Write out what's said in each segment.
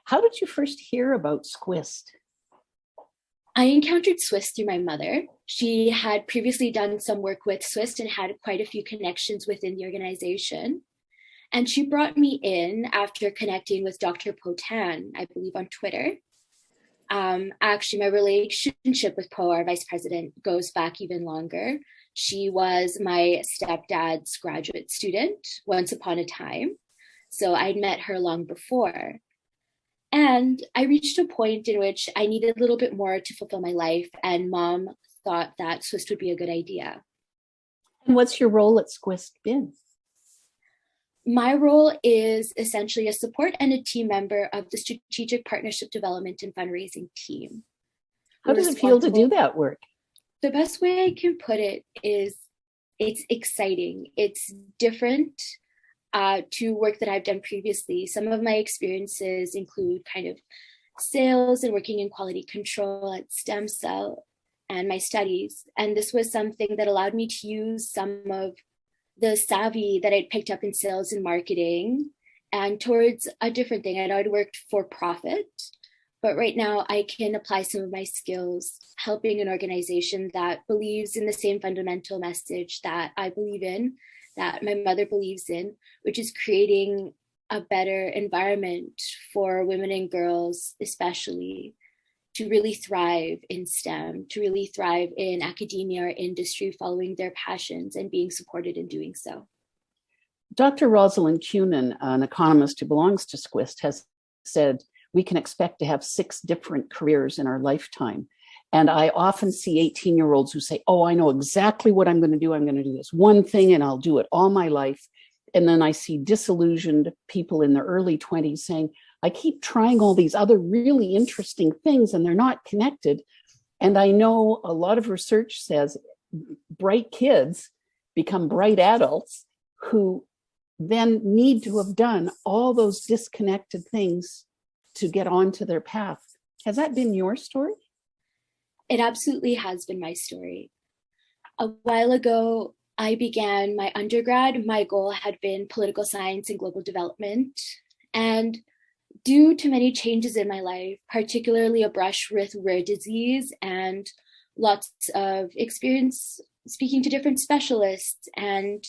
How did you first hear about SCWIST? I encountered SCWIST through my mother. She had previously done some work with SCWIST and had quite a few connections within the organization. And she brought me in after connecting with Dr. Potan, I believe on Twitter. Actually, my relationship with Po, our vice president, goes back even longer. She was my stepdad's graduate student once upon a time. So I'd met her long before. And I reached a point in which I needed a little bit more to fulfill my life, and Mom thought that SCWIST would be a good idea. And what's your role at SCWIST been? My role is essentially a support and a team member of the Strategic Partnership Development and Fundraising team. How does it feel to do that work? The best way I can put it is it's exciting. It's different to work that I've done previously. Some of my experiences include kind of sales and working in quality control at Stem Cell and my studies. And this was something that allowed me to use some of the savvy that I'd picked up in sales and marketing and towards a different thing. I'd worked for profit, but right now I can apply some of my skills helping an organization that believes in the same fundamental message that I believe in, that my mother believes in, which is creating a better environment for women and girls, especially, to really thrive in STEM, to really thrive in academia or industry, following their passions and being supported in doing so. Dr. Rosalind Cunin, an economist who belongs to SCWIST, has said we can expect to have 6 different careers in our lifetime. And I often see 18-year-olds who say, oh, I know exactly what I'm going to do. I'm going to do this one thing and I'll do it all my life. And then I see disillusioned people in their early 20s saying, I keep trying all these other really interesting things and they're not connected. And I know a lot of research says bright kids become bright adults who then need to have done all those disconnected things to get onto their path. Has that been your story? It absolutely has been my story. A while ago, I began my undergrad. My goal had been political science and global development. And due to many changes in my life, particularly a brush with rare disease and lots of experience speaking to different specialists and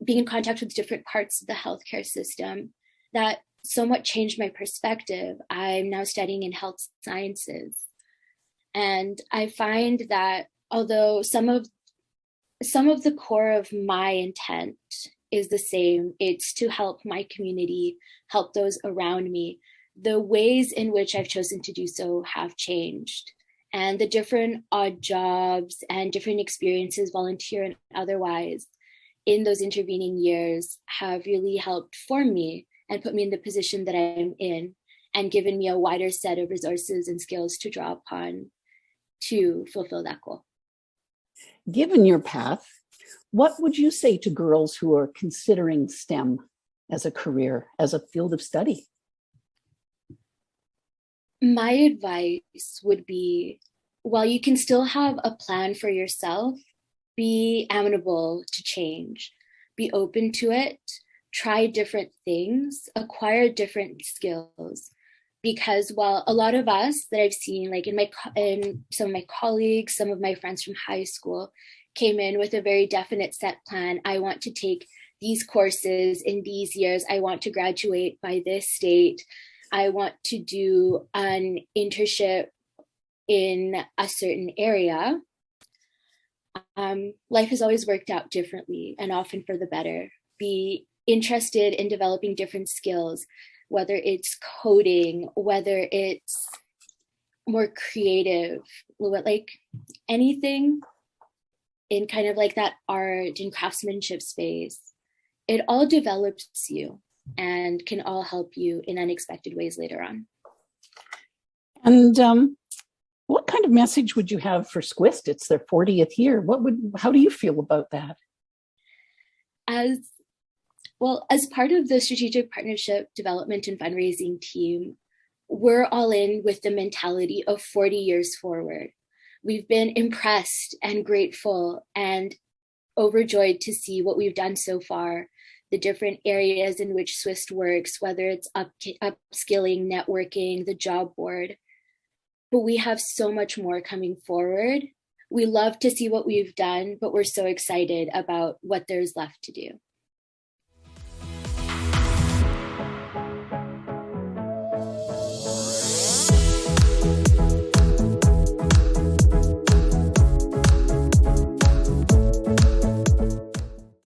being in contact with different parts of the healthcare system, that somewhat changed my perspective. I'm now studying in health sciences. And I find that although some of the core of my intent is the same, it's to help my community, help those around me, the ways in which I've chosen to do so have changed. And the different odd jobs and different experiences, volunteer and otherwise, in those intervening years have really helped form me and put me in the position that I'm in and given me a wider set of resources and skills to draw upon to fulfill that goal. Given your path, what would you say to girls who are considering STEM as a career, as a field of study? My advice would be, while you can still have a plan for yourself, be amenable to change, be open to it, try different things, acquire different skills. Because while a lot of us that I've seen, like in some of my colleagues, some of my friends from high school, came in with a very definite set plan. I want to take these courses in these years. I want to graduate by this date. I want to do an internship in a certain area. Life has always worked out differently and often for the better. Be interested in developing different skills, whether it's coding, whether it's more creative, like anything in kind of like that art and craftsmanship space. It all develops you and can all help you in unexpected ways later on. And what kind of message would you have for SCWIST? It's their 40th year. How do you feel about that? As part of the Strategic Partnership Development and Fundraising team, we're all in with the mentality of 40 years forward. We've been impressed and grateful and overjoyed to see what we've done so far, the different areas in which SCWIST works, whether it's upskilling, networking, the job board. But we have so much more coming forward. We love to see what we've done, but we're so excited about what there's left to do.